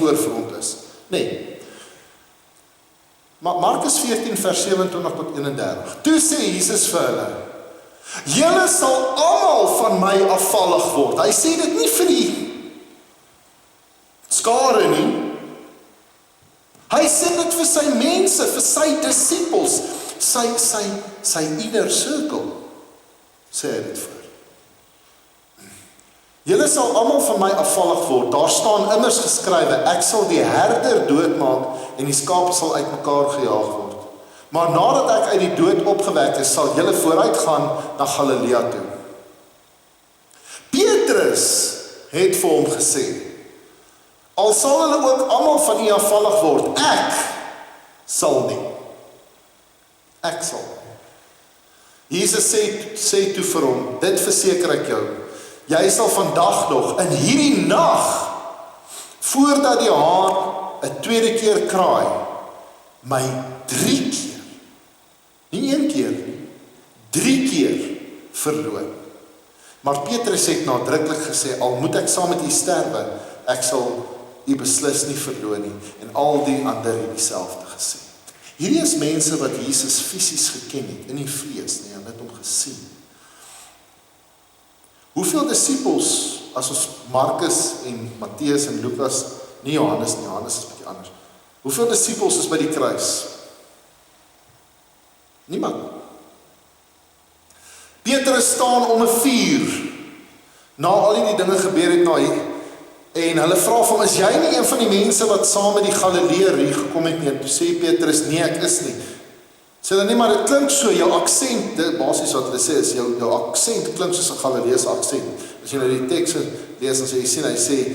voorfront is. Nee. Maar Markus 14 vers 27 tot 31. Toe sê Jesus vir hulle, julle sal almal van my afvallig word. Hy sê dit nie vir die skare nie. Hy sê dit vir sy mense, vir sy disippels, sy inner circle, sê hy dit vir. Julle sal almal van my afvallig word. Daar staan immers geskrywe, ek sal die herder doodmaak en die skape sal uitmekaar gejaag word. Maar nadat ek uit die dood opgewek is, sal julle vooruit gaan na Galilea toe. Petrus het vir hom gesê, al sal hulle ook almal van u afvallig word, ek sal nie. Ek sal nie. Jesus sê toe vir hom, dit verseker ek jou, jy sal vandag nog, in hierdie nag, voordat die haan 'n tweede keer kraai, my 3 keer, nie 1 keer nie, 3 keer verloon. Maar Petrus het nadruklik gesê, al moet ek saam met u sterwe, ek sal u beslis nie verloon nie, en al die ander het dieselfde gesê. Hierdie is mense wat Jesus fisies geken het, in die vlees, nie, en het hom gesien. Hoeveel disippels, as ons Markus en Matteus en Lukas, nie Johannes nie, Johannes is bietjie anders. Hoeveel disippels is by die kruis? Niemand. Petrus staan om 'n vuur, na al die dinge gebeur het na hier, en hulle vra vir hom, is jy nie een van die mense wat saam met die Galileër hier gekom het nie? En toe sê Petrus, nee, ek is nie. Sê dan nie, maar dit klink so, jou aksent, basies wat hulle sê is, jou aksent klink soos 'n Galileëse aksent. As jy nou die teks lees, dan sê jy sien, hy sê,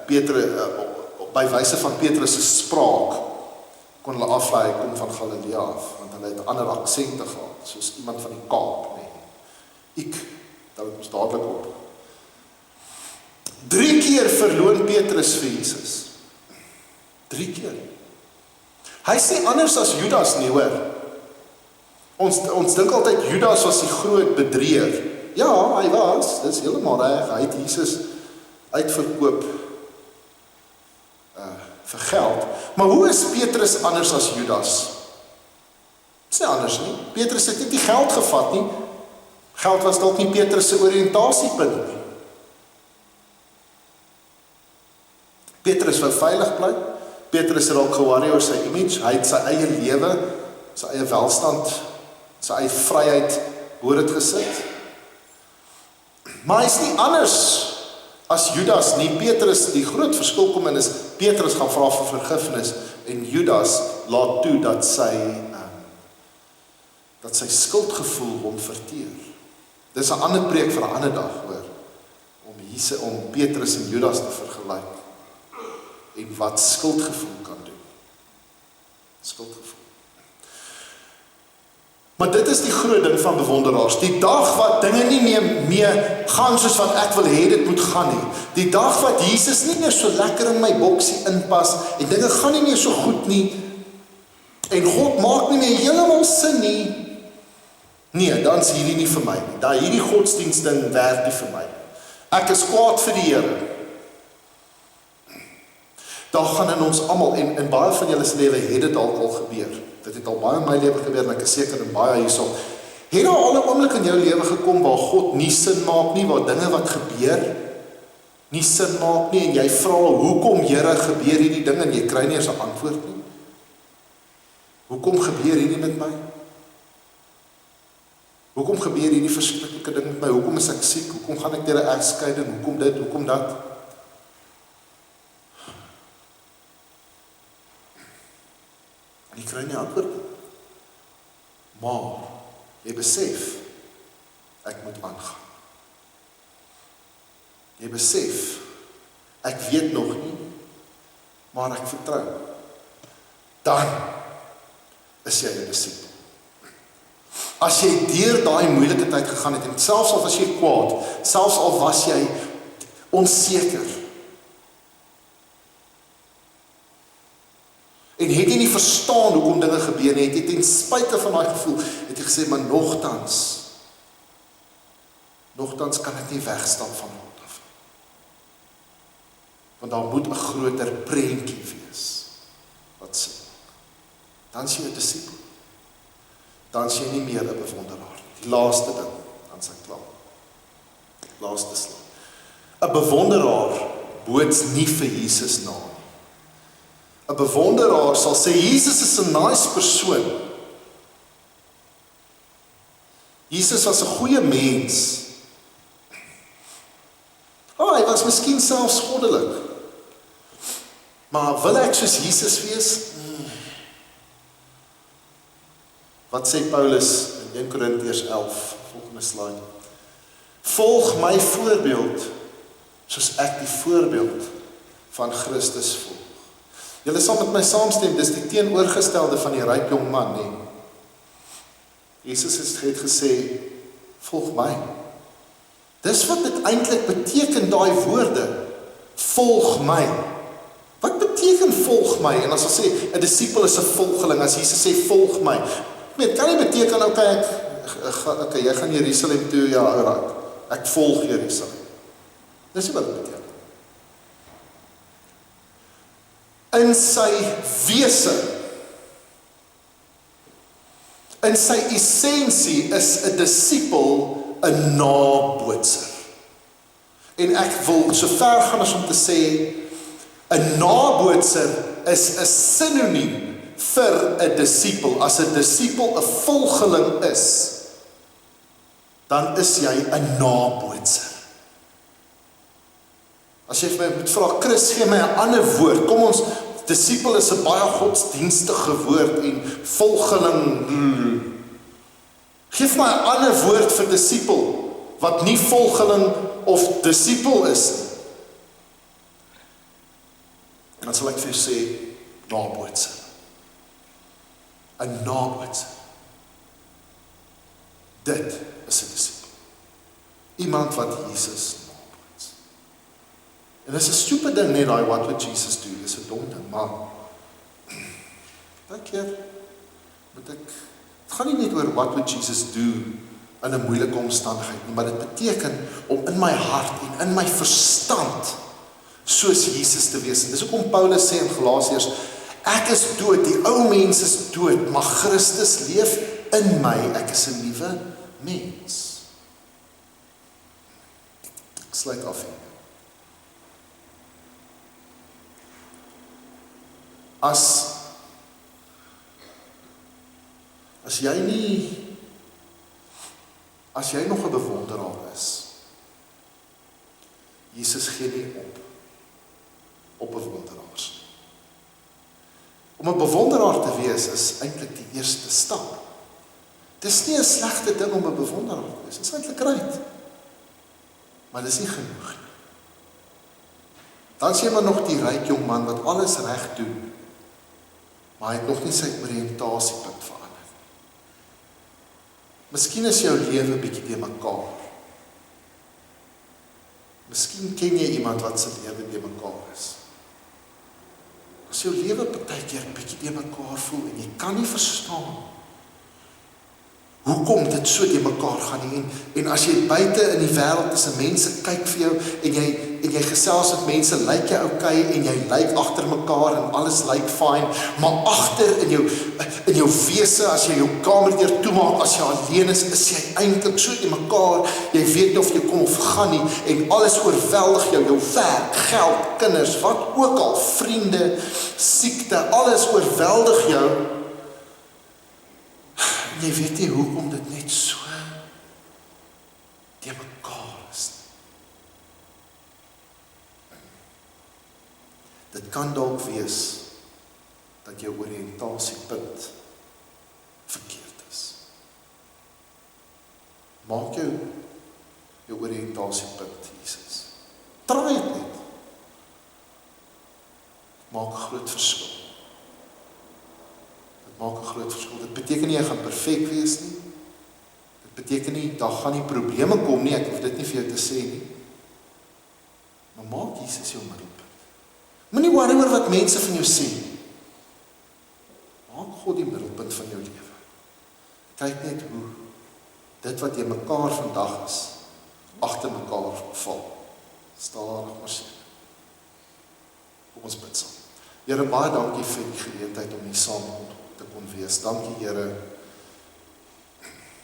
Petrus, by wyse van Petrus se spraak, kon hulle aflei, hy kom van Galilea af, want hulle het 'n ander aksente gehad, soos iemand van die Kaap, nee. Dat het ons dadelik op. 3 keer verloon Petrus vir Jesus. 3 keer. Hy sê anders as Judas nie, hoor. Ons dink altyd Judas was die groot bedrieër. Ja, hy was, dis heeltemal reg. Hy het Jesus uitverkoop vir geld. Maar hoe is Petrus anders as Judas? Dis nie anders nie. Petrus het nie die geld gevat nie. Geld was dalk nie Petrus se oriëntasiepunt nie. Petrus wou veilig bly. Petrus het dalk ge-worry oor sy image. Hy het sy eie lewe, sy eie welstand, sy eie vryheid bo dit gesit. Maar hy is nie anders as Judas nie. Petrus, die groot verskil kom in is, Petrus gaan vra vir vergifnis en Judas laat toe dat sy skuldgevoel hom verteer. Dis 'n ander preek vir 'n ander dag, hoor. Om Petrus en Judas te vergelyk. En wat skuldgevoel kan doen. Skuldgevoel. Maar dit is die groot ding van bewonderaars. Die dag wat dinge nie meer gaan soos wat ek wil hê dit moet gaan nie. Die dag wat Jesus nie meer so lekker in my boksie inpas en dinge gaan nie meer so goed nie. En God maak nie meer heeltemal sin nie. Nee, dan is hierdie nie vir my nie. Dat hierdie godsdienst ding werk nie vir my. Ek is kwaad vir die Here. Daar gaan in ons almal, en baie van julle se lewe het dit al gebeur. Dit het al baie in my lewe gebeur, en ek is seker in baie hierso. Het daar al 'n oomblik in jou lewe gekom waar God nie sin maak nie, waar dinge wat gebeur nie sin maak nie, en jy vra, hoekom Here gebeur hierdie ding, en jy kry nie eens 'n antwoord nie? Hoekom gebeur hierdie met my? Hoekom gebeur hierdie verskriklike ding met my? Hoekom is ek siek? Hoekom gaan ek deur 'n egskeiding? Hoekom dit? Hoekom dat? En jy kry nie antwoord nie. Maar jy besef, ek moet aangaan. Jy besef, ek weet nog nie, maar ek vertrou. Dan is jy 'n disipel. As jy deur daai moeilike tyd gegaan het, en selfs al was jy kwaad, selfs al was jy onseker, en het jy nie verstaan hoekom dinge gebeur nie, het jy ten spyte van daai gevoel, het jy gesê, maar nogtans kan ek nie wegstap van God af. Want daar moet 'n groter prentjie wees wat sin maak. Dan is jy 'n disipel. Dan is jy nie meer 'n bewonderaar nie. Die laaste ding, dan is ek klaar. Laaste slide. 'n bewonderaar boots nie vir Jesus na nie. 'n bewonderaar sal sê, Jesus is 'n nice persoon. Jesus was 'n goeie mens. Hy was miskien selfs goddelik. Maar wil ek soos Jesus wees? Wat sê Paulus in 1 Korintiërs 11, volgende slide. Volg my voorbeeld, soos ek die voorbeeld van Christus volg. Julle sal met my saamstem, dis die teenoorgestelde van die ryk jong man, nee. Jesus het gesê, volg my. Dis wat dit eintlik beteken, daai woorde, volg my. Wat beteken volg my? En as ons sê, 'n disipel is 'n volgeling, as Jesus sê, volg my. Dit kan nie beteken, okay, jy gaan Jerusalem toe, ja, alright, ek volg Jerusalem. Dis nie wat dit beteken. In sy wese, in sy essensie is 'n disipel 'n nabootser. En ek wil so ver gaan as om te sê, 'n nabootser is 'n sinoniem vir 'n disipel. As 'n disipel 'n volgeling is, dan is jy 'n nabootser. As jy vir my moet vra, Chris, gee my 'n ander woord. Kom ons, disipel is 'n baie godsdienstige woord en volgeling. Geef my 'n ander woord vir disipel wat nie volgeling of disipel is nie. En dan sal ek vir jou sê, nabootser. 'n nabootser. Dit is 'n disipel. Iemand wat Jesus naboots. En dis 'n stupid ding, nee, daai what would Jesus do? Dis 'n dom ding, maar baie keer moet ek, het gaan nie net oor what would Jesus do in 'n moeilike omstandigheid nie, maar dit beteken om in my hart en in my verstand soos Jesus te wees. En dis hoekom Paulus sê in Galasiërs, ek is dood, die ou mens is dood, maar Christus leef in my, ek is 'n nuwe mens. Ek sluit af hier. As jy nog 'n bewonderaar is, Jesus gee nie op bewonderaars. Om 'n bewonderaar te wees is eintlik die eerste stap. Dis nie 'n slegte ding om 'n bewonderaar te wees, dit is eintlik reg. Maar dis nie genoeg nie. Dan sien jy nog die ryk jong man wat alles reg doen, maar hy het nog nie sy oriëntasiepunt verander. Miskien is jou lewe bietjie te mekaar. Miskien ken jy iemand wat se lewe te mekaar is. As jou lewe partykeer bietjie te mekaar voel en jy kan nie verstaan hoekom dit so te mekaar gaan nie, en as jy buite in die wêreld tussen mense kyk vir jou en jy gesels met mense, lyk jy okay en jy lyk agter mekaar en alles lyk fyn, maar agter in jou wese, as jy jou kamerdeur toemaak, as jy alleen is jy eintlik so te mekaar, jy weet nie of jy kom of gaan nie, en alles oorweldig jou werk, geld, kinders, wat ook al, vriende, siekte, alles oorweldig jou. Jy weet nie hoekom dit net so te mekaar is. Dit kan dalk wees dat jou oriëntasiepunt verkeerd is. Maak jou oriëntasiepunt Jesus. Draai dit net. Maak 'n groot verskil. Maak 'n groot verskil. Dit beteken nie jy gaan perfek wees nie. Dit beteken nie daar gaan nie probleme kom nie. Ek hoef dit nie vir jou te sê nie. Maar maak Jesus jou middelpunt. Moenie worry oor wat mense van jou sê. Maak God die middelpunt van jou lewe. Kyk net hoe dit wat jy mekaar vandag is, agter mekaar val. Stadig maar seker. Kom ons bid saam. Here, baie dankie vir die geleentheid om hier saam te kon wees. Dankie, Here,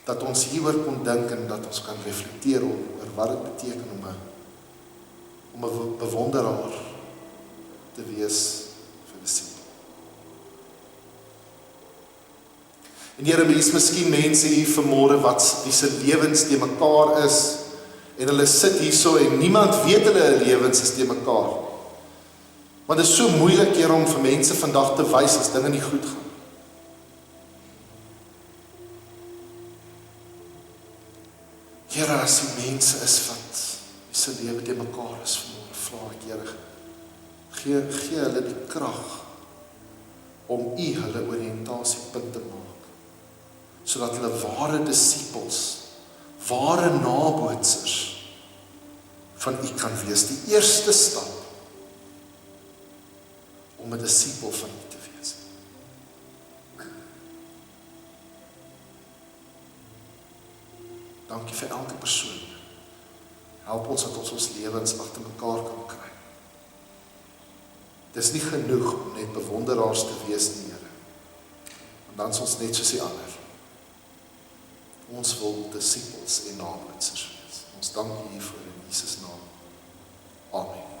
dat ons hieroor kon dink en dat ons kan reflekteer oor wat dit beteken om 'n bewonderaar te wees vir disipel. En Here, hier is miskien mense hier vanmôre wie se lewens te mekaar is, en hulle sit hierso en niemand weet hulle lewens is te mekaar. Want dit is so moeilik, Here, om vir mense vandag te wys as dinge nie goed gaan. Here, as die mense is wie se lewe te mekaar is vanmôre, vra ek, Here, gee hulle die krag om U hulle oriëntasiepunt te maak, sodat hulle ware disippels, ware nabootsers van U kan wees. Die eerste stap om 'n disipel van U te wees. Dankie vir elke persoon. Help ons dat ons lewens agter mekaar kan kry. Dis nie genoeg om net bewonderaars te wees nie, Here. Want dan is ons net soos die ander. Ons wil disippels en nabootsers wees. Ons dank U hiervoor in Jesus naam. Amen.